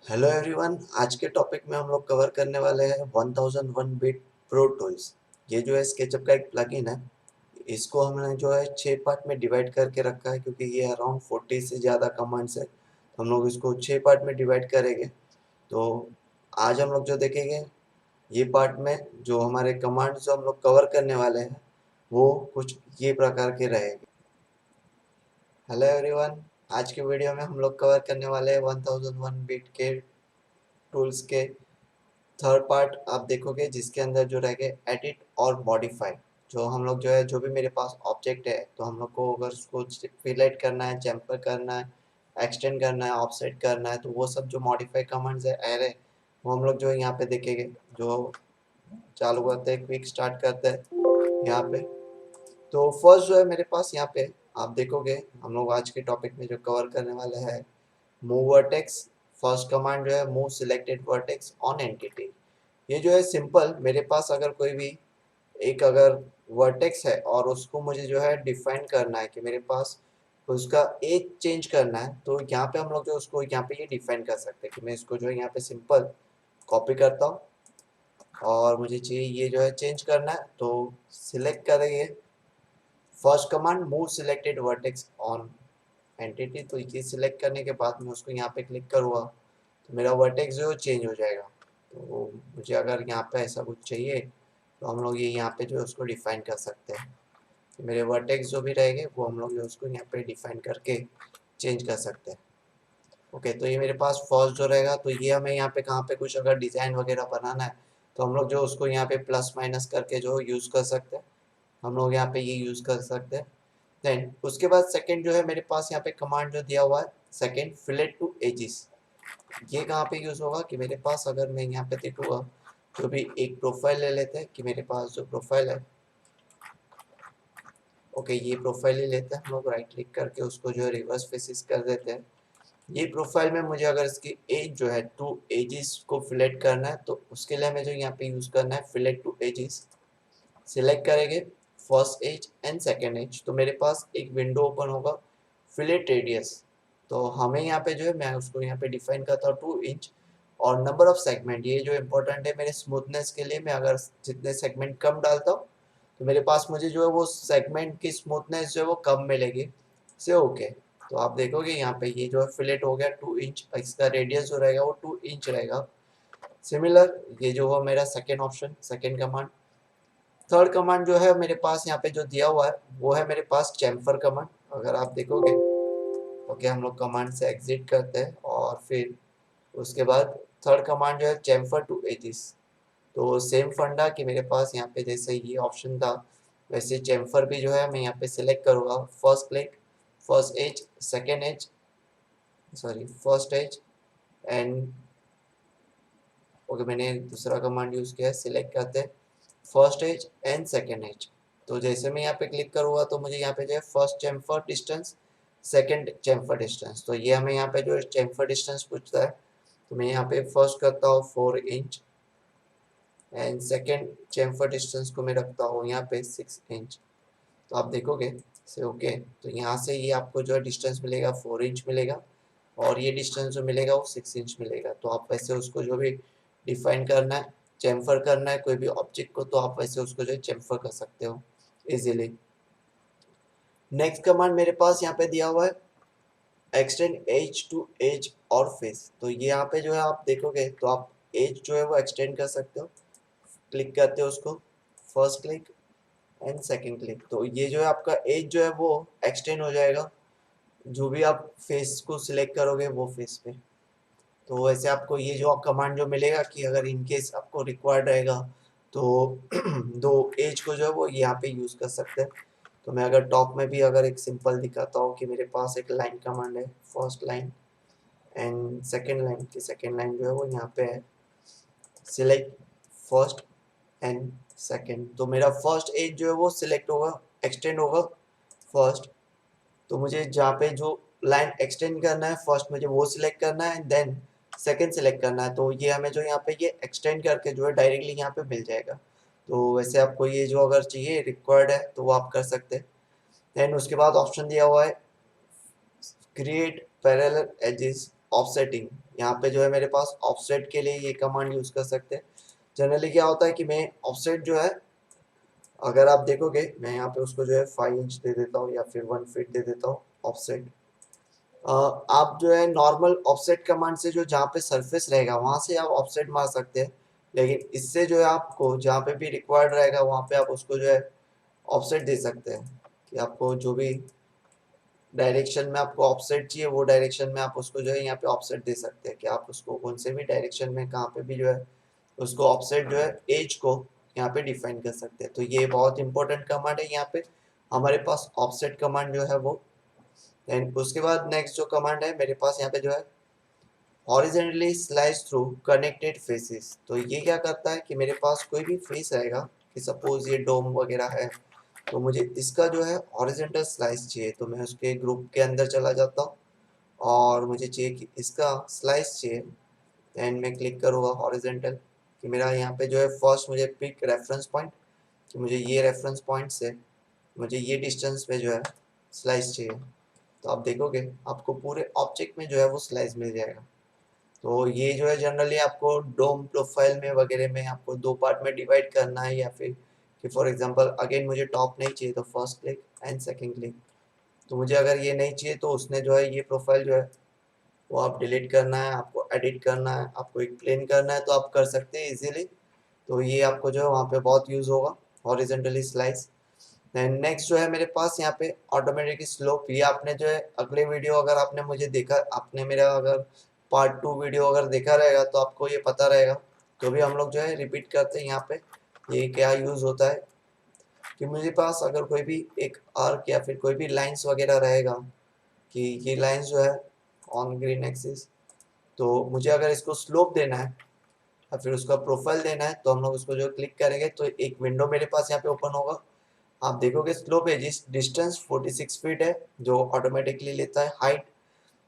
Hello everyone. आज के topic में हम लोग कवर करने वाले हैं 1001 बिट प्रो टूल्स। ये जो है स्केचअप का एक प्लगइन है। इसको हमने जो है 6 पार्ट में डिवाइड करके रखा है क्योंकि ये अराउंड 40 से ज़्यादा कमांड्स है, तो हम लोग इसको 6 पार्ट में डिवाइड करेंगे। तो आज हम लोग जो देखेंगे ये पार्ट में जो हमारे कमांड्स जो हम लोग कवर करने वाले हैं वो कुछ ये प्रकार के रहेंगे। हेलो एवरीवन, आज के वीडियो में हम लोग कवर करने वाले हैं 1001 बिट के टूल्स के थर्ड पार्ट आप देखोगे, जिसके अंदर जो रहेंगे एडिट और मॉडिफाई। जो हम लोग जो है जो भी मेरे पास ऑब्जेक्ट है तो हम लोग को अगर उसको फिलेट करना है, चैम्पर करना है, एक्सटेंड करना है, ऑफसेट करना है, तो वो सब जो मॉडिफाई कमांड्स है एरे वो हम लोग जो है यहाँ पे देखेंगे। जो चालू करते हैं, क्विक स्टार्ट करते हैं यहाँ पे। तो फर्स्ट जो है मेरे पास यहाँ पे आप देखोगे, हम लोग आज के टॉपिक में जो कवर करने वाले हैं मूव वर्टेक्स। फर्स्ट कमांड जो है move selected vertex on entity. ये जो है सिंपल, मेरे पास अगर कोई भी एक अगर वर्टेक्स है और उसको मुझे जो है डिफाइन करना है कि मेरे पास उसका एज चेंज करना है, तो यहाँ पे हम लोग जो उसको यहाँ पे ये डिफाइन कर सकते हैं कि मैं इसको जो है यहाँ पे सिंपल कॉपी करता हूँ और मुझे चाहिए ये जो है चेंज करना है, तो सिलेक्ट करेंगे first command move selected vertex on entity. तो ये सिलेक्ट करने के बाद मैं उसको यहाँ पे क्लिक करूँगा तो मेरा वर्टेक्स जो है चेंज हो जाएगा। तो मुझे अगर यहाँ पे ऐसा कुछ चाहिए तो हम लोग ये यहाँ पे जो है उसको डिफाइन कर सकते हैं कि मेरे वर्टेक्स जो भी रहेंगे वो हम लोग जो उसको यहाँ पे डिफाइन करके चेंज कर सकते हैं। ओके, तो ये मेरे पास फर्स्ट जो रहेगा, तो ये हमें यहाँ पे कहाँ पे कुछ अगर डिज़ाइन वगैरह बनाना है तो हम लोग जो उसको यहाँ पे प्लस माइनस करके जो यूज़ कर सकते हैं। हम लोग यहाँ पे ये यूज़ कर सकते हैं। देन उसके बाद सेकंड जो है मेरे पास यहाँ पे कमांड जो दिया हुआ है सेकंड फिलेट टू एजिस। ये कहाँ पे यूज़ होगा कि मेरे पास अगर मैं यहाँ पे देखूँगा जो भी एक प्रोफाइल ले लेते हैं कि मेरे पास जो प्रोफाइल है, ओके ये प्रोफाइल ही लेते हैं हम लोग, राइट क्लिक करके उसको जो है रिवर्स फेसिस कर देते हैं। ये प्रोफाइल में मुझे अगर इसकी एज जो है टू एजिस को फिलेट करना है तो उसके लिए हमें जो यहाँ पे यूज़ करना है फिलेट टू एजिस। सिलेक्ट करेंगे first edge and second edge, तो मेरे पास एक विंडो ओपन होगा फिलेट रेडियस। तो हमें यहाँ पे जो है मैं उसको यहाँ पे डिफाइन करता हूँ 2 इंच। और नंबर ऑफ सेगमेंट, ये जो इम्पोर्टेंट है मेरे स्मूथनेस के लिए, मैं अगर जितने सेगमेंट कम डालता हूँ तो मेरे पास मुझे जो है वो सेगमेंट की स्मूथनेस जो है वो कम मिलेगी से। ओके, तो आप देखोगे यहाँ पे ये जो है फिलेट हो गया 2 इंच, इसका रेडियस जो रहेगा वो 2 इंच रहेगा। सिमिलर ये जो हो मेरा second option second command. Third command जो है मेरे पास यहाँ पे जो दिया हुआ है वो है मेरे पास चैम्फर कमांड। अगर आप देखोगे, ओके हम लोग कमांड से एग्जिट करते हैं और फिर उसके बाद थर्ड कमांड जो है चैम्फर टू एजिस। तो सेम फंडा कि मेरे पास यहाँ पे जैसे ये ऑप्शन था वैसे चैम्फर भी जो है मैं यहाँ पे सिलेक्ट करूँगा first click first edge second edge, sorry first edge and, okay मैंने दूसरा कमांड यूज़ किया है, सिलेक्ट करते हैं first edge and second edge. तो जैसे मैं यहाँ पे क्लिक करूँगा तो मुझे यहाँ पे जो है first chamfer distance second chamfer distance, तो ये हमें यहाँ पे जो चैम्फर डिस्टेंस पूछता है तो मैं यहाँ पे फर्स्ट करता हूँ 4 inch and second chamfer distance को मैं रखता हूँ यहाँ पे 6 इंच। तो आप देखोगे से ओके, तो यहाँ से ये आपको जो है डिस्टेंस मिलेगा 4 इंच मिलेगा और ये डिस्टेंस जो मिलेगा वो 6 इंच मिलेगा। तो आप वैसे उसको जो भी डिफाइन करना है, चैम्फर करना है कोई भी ऑब्जेक्ट को, तो आप वैसे उसको जो है चैम्फर कर सकते हो इजीली। नेक्स्ट कमांड मेरे पास यहाँ पे दिया हुआ है एक्सटेंड एज टू एज और फेस। तो ये यहाँ पे जो है आप देखोगे तो आप एज जो है वो एक्सटेंड कर सकते हो, क्लिक करते हो उसको first click and second click, तो ये जो है आपका एज जो है वो एक्सटेंड हो जाएगा जो भी आप फेस को सिलेक्ट करोगे वो फेस पे। तो वैसे आपको ये जो कमांड जो मिलेगा कि अगर इनकेस आपको रिक्वायर्ड रहेगा तो दो एज को जो है वो यहाँ पे यूज़ कर सकते हैं। तो मैं अगर टॉप में भी अगर एक सिंपल दिखाता हूँ कि मेरे पास एक लाइन कमांड है first line and second line की सेकेंड लाइन जो है वो यहाँ पे है सिलेक्ट फर्स्ट एंड सेकेंड। तो मेरा फर्स्ट एज जो है वो सिलेक्ट होगा एक्सटेंड होगा फर्स्ट, तो मुझे जहाँ पे जो लाइन एक्सटेंड करना है फर्स्ट मुझे वो सिलेक्ट करना है देन सेकंड सिलेक्ट करना है, तो ये हमें जो यहाँ पे ये एक्सटेंड करके जो है डायरेक्टली यहाँ पे मिल जाएगा। तो वैसे आपको ये जो अगर चाहिए रिक्वायर्ड है तो वो आप कर सकते हैं। देन उसके बाद ऑप्शन दिया हुआ है क्रिएट पैरेलल एजेस ऑफसेटिंग। यहाँ पे जो है मेरे पास ऑफसेट के लिए ये कमांड यूज कर सकते हैं। जनरली क्या होता है कि मैं ऑफसेट जो है, अगर आप देखोगे मैं यहाँ पे उसको जो है 5 इंच दे देता हूँ या फिर 1 फीट दे देता हूँ ऑफसेट। आप जो है नॉर्मल ऑफसेट कमांड से जो जहाँ पे सरफेस रहेगा वहां से आप ऑफसेट मार सकते हैं, लेकिन इससे जो है आपको जहाँ पे भी रिक्वायर्ड रहेगा वहां पे आप उसको जो है ऑफसेट दे सकते हैं, कि आपको जो भी डायरेक्शन में आपको ऑफसेट चाहिए वो डायरेक्शन में आप उसको जो है यहाँ पे ऑफसेट दे सकते हैं, कि आप उसको कौन से भी डायरेक्शन में कहाँ पे भी जो है उसको ऑफसेट जो है एज को यहाँ पे डिफाइन कर सकते हैं। तो ये बहुत इंपॉर्टेंट कमांड है यहाँ पे हमारे पास ऑफसेट कमांड जो है वो। एंड उसके बाद नेक्स्ट जो कमांड है मेरे पास यहाँ पे जो है horizontally slice through connected faces. तो ये क्या करता है कि मेरे पास कोई भी फेस आएगा, कि सपोज ये डोम वगैरह है, तो मुझे इसका जो है हॉरिजॉन्टल स्लाइस चाहिए, तो मैं उसके ग्रुप के अंदर चला जाता हूँ और मुझे चाहिए कि इसका स्लाइस चाहिए। एंड मैं क्लिक करूँगा हॉरिजॉन्टल, कि मेरा यहाँ पे जो है फर्स्ट मुझे पिक रेफरेंस पॉइंट, कि मुझे ये रेफरेंस पॉइंट से मुझे ये डिस्टेंस पे जो है स्लाइस चाहिए। तो आप देखोगे आपको पूरे ऑब्जेक्ट में जो है वो स्लाइस मिल जाएगा। तो ये जो है जनरली आपको डोम प्रोफाइल में वगैरह में आपको 2 पार्ट में डिवाइड करना है, या फिर कि फॉर एग्जांपल अगेन मुझे टॉप नहीं चाहिए तो first click and second click. तो मुझे अगर ये नहीं चाहिए तो उसने जो है ये प्रोफाइल जो है वो आप डिलीट करना है, आपको एडिट करना है, आपको एक प्लेन करना है तो आप कर सकते हैं इजीली। तो ये आपको जो है वहाँ पे बहुत यूज़ होगा हॉरिजॉन्टली स्लाइस। देन नेक्स्ट जो है मेरे पास यहाँ पे ऑटोमेटिक स्लोप। ये आपने जो है अगले वीडियो अगर आपने मुझे देखा, आपने मेरा अगर पार्ट 2 वीडियो अगर देखा रहेगा तो आपको ये पता रहेगा। तो भी हम लोग जो है रिपीट करते हैं यहाँ पे ये क्या यूज़ होता है, कि मुझे पास अगर कोई भी एक आर्क या फिर कोई भी लाइंस वगैरह रहेगा, कि ये लाइंस जो है ऑन ग्रीन एक्सिस, तो मुझे अगर इसको स्लोप देना है या फिर उसका प्रोफाइल देना है तो हम लोग उसको जो क्लिक करेंगे तो एक विंडो मेरे पास यहाँ पे ओपन होगा। आप देखोगे स्लोप एजिस डिस्टेंस 46 फीट है जो ऑटोमेटिकली लेता है। हाइट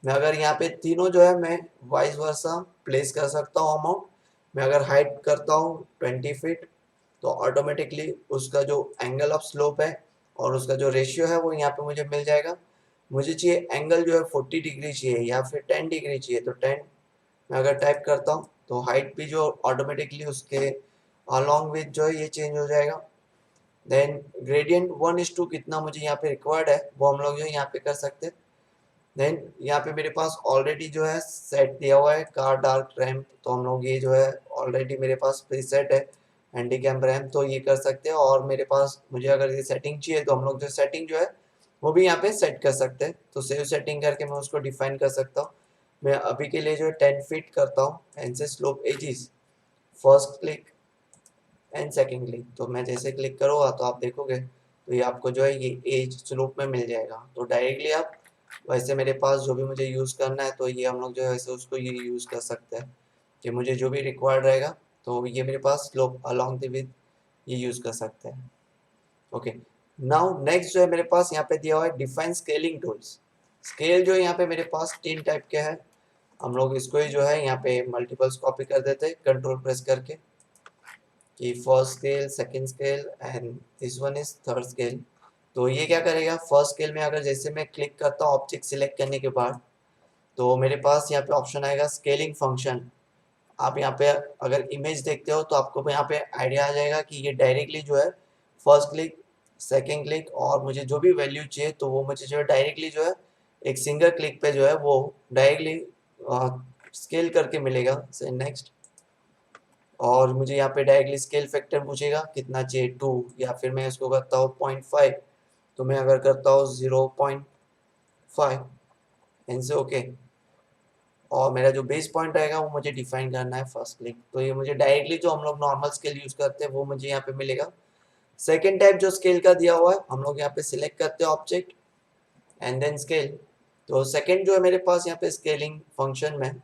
मैं अगर यहाँ पे तीनों जो है मैं वाइस वर्सा प्लेस कर सकता हूँ अमाउंट। मैं अगर हाइट करता हूँ 20 फीट तो ऑटोमेटिकली उसका जो एंगल ऑफ स्लोप है और उसका जो रेशियो है वो यहाँ पे मुझे मिल जाएगा। मुझे चाहिए एंगल जो है 40 डिग्री चाहिए या फिर 10 डिग्री चाहिए, तो 10 मैं अगर टाइप करता हूँ तो हाइट भी जो ऑटोमेटिकली उसके अलॉन्ग विथ जो है ये चेंज हो जाएगा। देन ग्रेडियंट 1:2 कितना मुझे यहाँ पे रिक्वायर्ड है वो हम लोग जो यहाँ पे कर सकते हैं। देन यहाँ पे मेरे पास ऑलरेडी जो है सेट दिया हुआ है कार डार्क रैम्प, तो हम लोग ये जो है ऑलरेडी मेरे पास प्री सेट है हैंडी कैम रैम्प, तो ये कर सकते हैं। और मेरे पास मुझे अगर ये सेटिंग चाहिए तो हम लोग जो सेटिंग जो है वो भी यहाँ पे सेट कर सकते हैं। तो सेव सेटिंग करके मैं उसको डिफाइन कर सकता हूँ। मैं अभी के लिए जो है 10 फीट करता हूँ एंड से slope edges first click and second click. तो मैं जैसे क्लिक करूँगा तो आप देखोगे तो ये आपको जो है ये एज स्लोप में मिल जाएगा। तो डायरेक्टली आप वैसे मेरे पास जो भी मुझे यूज़ करना है तो ये हम लोग जो है वैसे उसको ये यूज़ कर सकते हैं, कि मुझे जो भी रिक्वायर्ड रहेगा तो ये मेरे पास स्लोप अलॉन्ग द विद ये यूज़ कर सकते हैं। ओके, नाउ नेक्स्ट जो है मेरे पास यहाँ पे दिया हुआ है डिफाइन स्केलिंग टूल्स। स्केल जो है यहाँ पे मेरे पास 3 टाइप के हैं। हम लोग इसको ही जो है यहाँ पे मल्टीपल्स कॉपी कर देते हैं कंट्रोल प्रेस करके, कि first scale second scale and this one is third scale. तो ये क्या करेगा, फर्स्ट स्केल में अगर जैसे मैं क्लिक करता हूँ ऑब्जेक्ट सिलेक्ट करने के बाद तो मेरे पास यहाँ पे ऑप्शन आएगा स्केलिंग फंक्शन। आप यहाँ पे अगर इमेज देखते हो तो आपको यहाँ पे आइडिया आ जाएगा कि ये डायरेक्टली जो है फर्स्ट क्लिक सेकंड क्लिक और मुझे जो भी वैल्यू चाहिए तो वो मुझे जो है डायरेक्टली जो है एक सिंगल क्लिक पे जो है वो डायरेक्टली स्केल करके मिलेगा। से नेक्स्ट, और मुझे यहाँ पे डायरेक्टली स्केल फैक्टर पूछेगा कितना चाहिए 2, या फिर मैं इसको करता हूँ 0.5, तो मैं अगर करता हूँ 0.5 इनसे ओके। और मेरा जो बेस पॉइंट रहेगा वो मुझे डिफाइन करना है फर्स्ट क्लिक, तो ये मुझे डायरेक्टली जो हम लोग नॉर्मल स्केल यूज करते हैं वो मुझे यहाँ पे मिलेगा। सेकेंड टाइप जो स्केल का दिया हुआ है हम लोग यहाँ पे सिलेक्ट करते हैं ऑब्जेक्ट एंड देन स्केल। तो सेकेंड जो है मेरे पास यहाँ पे स्केलिंग फंक्शन में,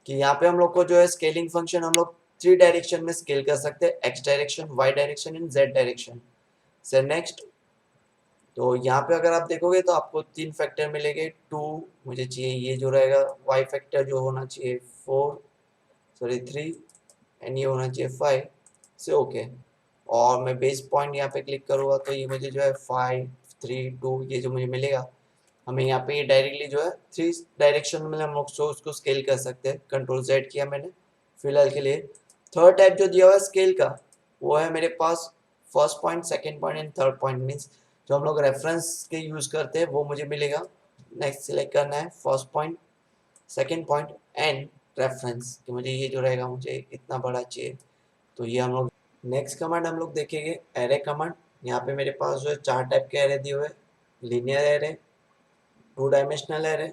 कि यहाँ पे हम लोग को जो है स्केलिंग फंक्शन हम लोग 3 डायरेक्शन में स्केल कर सकते हैं, X direction, Y direction and Z direction. से नेक्स्ट, तो यहाँ पे अगर आप देखोगे तो आपको 3 फैक्टर मिलेंगे। 2 मुझे चाहिए ये जो रहेगा वाई फैक्टर जो होना चाहिए 4, सॉरी 3 एंड ये होना चाहिए 5 से ओके। और मैं बेस पॉइंट यहाँ पे क्लिक करूँगा तो ये मुझे जो है 5 3 2 ये जो मुझे मिलेगा हमें यहाँ पे ये डायरेक्टली जो है 3 डायरेक्शन में हम लोग उसको स्केल कर सकते हैं। कंट्रोल Z किया मैंने फिलहाल के लिए। थर्ड टाइप जो दिया हुआ है स्केल का वो है मेरे पास first point, second point and third point. Means जो हम लोग रेफरेंस के यूज करते हैं वो मुझे मिलेगा। नेक्स्ट सिलेक्ट करना है first point, second point and reference कि मुझे ये जो रहेगा मुझे इतना बड़ा चाहिए। तो ये हम लोग नेक्स्ट कमांड हम लोग देखेंगे एरे कमांड। यहाँ पे मेरे पास जो है 4 टाइप के एरे दिए हुए हैं, linear array, 2 dimensional array,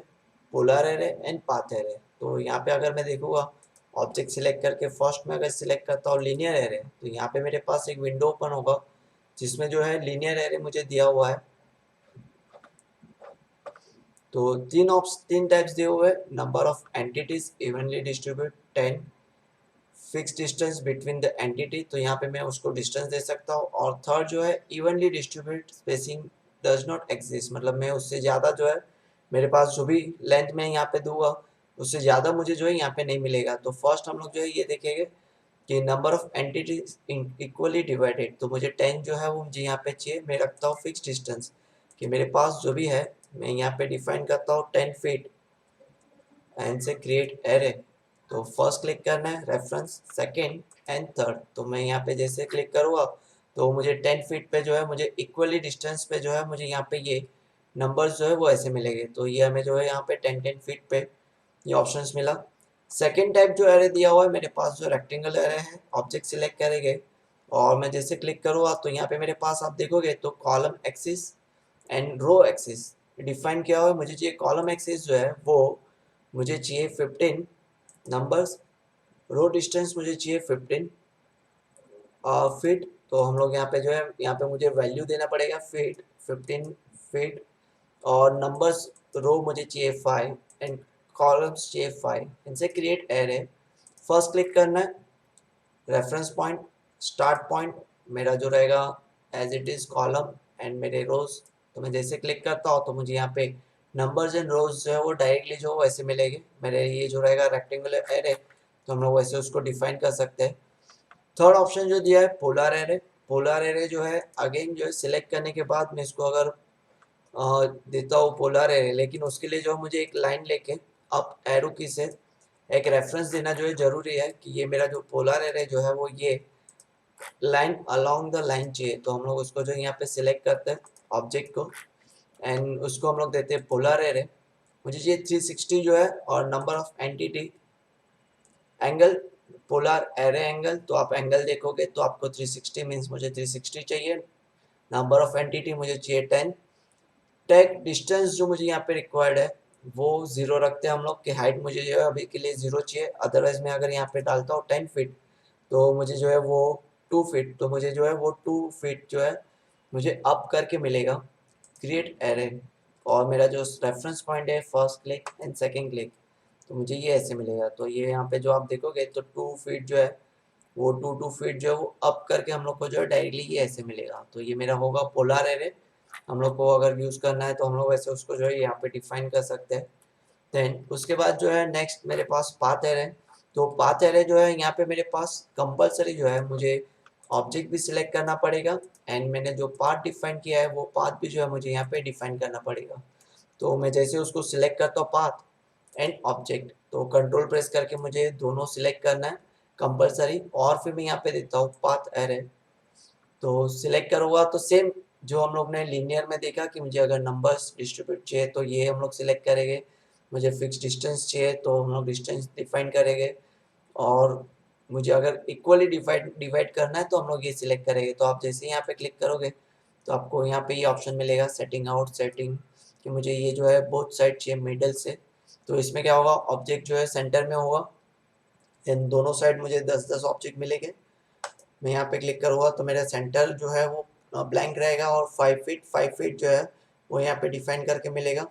polar array and path array. तो यहाँ पे अगर मैं देखूँगा ऑब्जेक्ट सिलेक्ट करके फर्स्ट में अगर सिलेक्ट करता हूँ लीनियर एरे, तो यहाँ पे मेरे पास एक विंडो ओपन होगा जिसमें जो है लीनियर एरे मुझे दिया हुआ है। तो तीन टाइप्स दिए हुए, number of entities evenly distribute 10, fix distance between the entity, तो यहाँ पे मैं उसको डिस्टेंस दे सकता हूँ। और थर्ड जो है evenly distribute spacing does not exist, मतलब मैं उससे ज़्यादा जो है मेरे पास जो भी लेंथ में यहाँ पे दूंगा उससे ज़्यादा मुझे जो है यहाँ पे नहीं मिलेगा। तो फर्स्ट हम लोग जो है ये देखेंगे कि number of entities equally divided, तो मुझे 10 जो है वो मुझे यहाँ पे चाहिए। मैं रखता हूँ फिक्स डिस्टेंस कि मेरे पास जो भी है मैं यहाँ पे डिफाइन करता हूँ 10 फीट एंड से क्रिएट एरे। तो फर्स्ट क्लिक करना है रेफरेंस, सेकंड एंड थर्ड। तो मैं यहाँ पे जैसे क्लिक करूँगा तो मुझे 10 फीट पे जो है मुझे इक्वली डिस्टेंस पे जो है मुझे यहाँ पे ये नंबर्स जो है वो ऐसे मिलेंगे। तो ये हमें जो है यहाँ पे 10 फीट पे ये ऑप्शंस मिला। सेकंड टाइप जो एरे दिया हुआ है मेरे पास जो रेक्टेंगल एरे है, ऑब्जेक्ट सिलेक्ट करेंगे और मैं जैसे क्लिक करूँगा तो यहाँ पे मेरे पास आप देखोगे तो column axis and row axis define किया हुआ है। मुझे चाहिए कॉलम एक्सिस जो है वो मुझे चाहिए 15 नंबर्स, रो डिस्टेंस मुझे चाहिए 15 फीट। तो हम लोग यहाँ पे जो है यहाँ पे मुझे वैल्यू देना पड़ेगा फीट, 15 फीट, और नंबर्स रो मुझे चाहिए 5 एंड कॉलम्स चाहिए 5। इनसे क्रिएट एरे फर्स्ट क्लिक करना है, रेफरेंस पॉइंट, स्टार्ट पॉइंट मेरा जो रहेगा as it is column and मेरे रोज। तो मैं जैसे क्लिक करता हूँ तो मुझे यहाँ पे नंबर्स एंड रोज जो है वो डायरेक्टली जो वैसे मिलेंगे। मेरे ये जो रहेगा रेक्टेंगुलर एरे, तो हम लोग वैसे उसको डिफाइन कर सकते हैं। थर्ड ऑप्शन जो दिया है पोलर एरे, पोलर एरे जो है अगेन जो है सिलेक्ट करने के बाद मैं इसको अगर देता हूँ पोलर एरे, लेकिन उसके लिए जो है मुझे एक लाइन लेके अप एरो की से एक रेफरेंस देना जो है जरूरी है कि ये मेरा जो पोलर एरे जो है वो ये लाइन अलोंग द लाइन चाहिए। तो हम लोग उसको जो यहाँ पे सिलेक्ट करते हैं ऑब्जेक्ट को एंड उसको हम लोग देते हैं पोलर एरे। मुझे चाहिए 360 जो है, और number of entity angle polar array angle, तो आप एंगल देखोगे तो आपको 360 मीन्स मुझे 360 चाहिए। नंबर ऑफ एंटिटी मुझे चाहिए 10। टैग डिस्टेंस जो मुझे यहाँ पे रिक्वायर्ड है वो 0 रखते हैं हम लोग, कि हाइट मुझे जो है अभी के लिए 0 चाहिए। अदरवाइज मैं अगर यहाँ पे डालता हूँ 10 फीट तो मुझे जो है वो 2 फीट, तो मुझे जो है वो 2 फीट जो है मुझे अप करके मिलेगा क्रिएट एरे। और मेरा जो रेफरेंस पॉइंट है first click and second click, तो मुझे ये ऐसे मिलेगा। तो ये यहाँ पे जो आप देखोगे तो 2 फीट जो है वो 2 फीट जो है वो अप करके हम लोग को जो है डायरेक्टली ये ऐसे मिलेगा। तो ये मेरा होगा पोलर एरे। हम लोग को अगर यूज़ करना है तो हम लोग वैसे उसको जो है यहाँ पे डिफाइन कर सकते हैं। देन उसके बाद जो है नेक्स्ट मेरे पास पाथ एरे। तो पाथ एरे जो है यहाँ पे मेरे पास कंपलसरी जो है मुझे ऑब्जेक्ट भी सिलेक्ट करना पड़ेगा एंड मैंने जो पाथ डिफाइन किया है वो पाथ भी जो है मुझे यहाँ पे डिफाइन करना पड़ेगा। तो मैं जैसे उसको सिलेक्ट करता हूँ पाथ एंड ऑब्जेक्ट, तो कंट्रोल प्रेस करके मुझे दोनों सिलेक्ट करना है कंपलसरी, और फिर मैं यहाँ पे देता हूँ पाथ एरे। तो सिलेक्ट करूँगा तो सेम जो हम लोग ने लीनियर में देखा कि मुझे अगर नंबर्स डिस्ट्रीब्यूट चाहिए तो ये हम लोग सिलेक्ट करेंगे, मुझे फिक्स डिस्टेंस चाहिए तो हम लोग डिस्टेंस डिफाइन करेंगे, और मुझे अगर इक्वली डिवाइड डिवाइड करना है तो हम लोग ये सिलेक्ट करेंगे। तो आप जैसे ही यहाँ पे क्लिक करोगे तो आपको यहाँ पे ये ऑप्शन मिलेगा सेटिंग आउट सेटिंग, कि मुझे ये जो है बोथ साइड चाहिए मिडल से। तो इसमें क्या होगा ऑब्जेक्ट जो है सेंटर में होगा, इन दोनों साइड मुझे 10-10 ऑब्जेक्ट मिलेंगे। मैं यहाँ पे क्लिक करूँगा तो मेरा सेंटर जो है वो ब्लैंक रहेगा, और 5 फीट जो है वो यहाँ पे डिफाइन करके मिलेगा।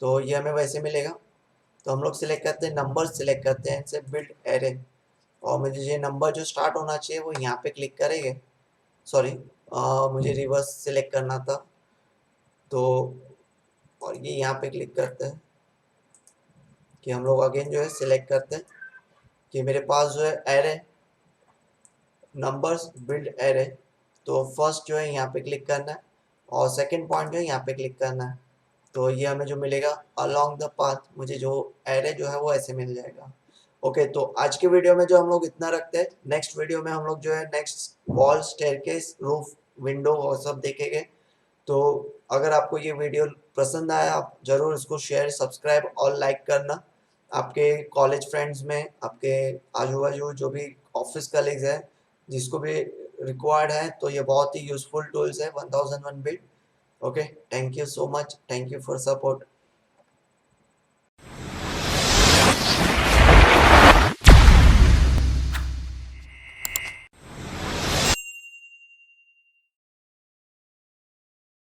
तो ये हमें वैसे मिलेगा। तो हम लोग सिलेक्ट करते हैं नंबर, सिलेक्ट करते हैं इनसे बिल्ड एरे, और मुझे ये नंबर जो स्टार्ट होना चाहिए वो यहाँ पे क्लिक करेंगे। सॉरी, मुझे रिवर्स सिलेक्ट करना था, तो और ये यहाँ पे क्लिक करते हैं कि हम लोग अगेन जो है सिलेक्ट करते हैं कि मेरे पास जो है एरे नंबर्स बिल्ड एरे। तो फर्स्ट जो है यहाँ पे क्लिक करना है और सेकंड पॉइंट जो है यहाँ पे क्लिक करना है। तो ये हमें जो मिलेगा अलोंग द पाथ, मुझे जो एरे जो है वो ऐसे मिल जाएगा। ओके, तो आज के वीडियो में जो हम लोग इतना रखते हैं, नेक्स्ट वीडियो में हम लोग जो है next wall, staircase, roof, window और सब देखेंगे। तो अगर आपको ये वीडियो पसंद आया, आप जरूर इसको शेयर, सब्सक्राइब और लाइक करना। आपके कॉलेज फ्रेंड्स में, आपके आजू बाजू जो भी ऑफिस कलीग्स है, जिसको भी रिक्वायर्ड है, तो ये बहुत ही यूजफुल टूल्स है 1001 bit. Okay, thank you so much, thank you for support.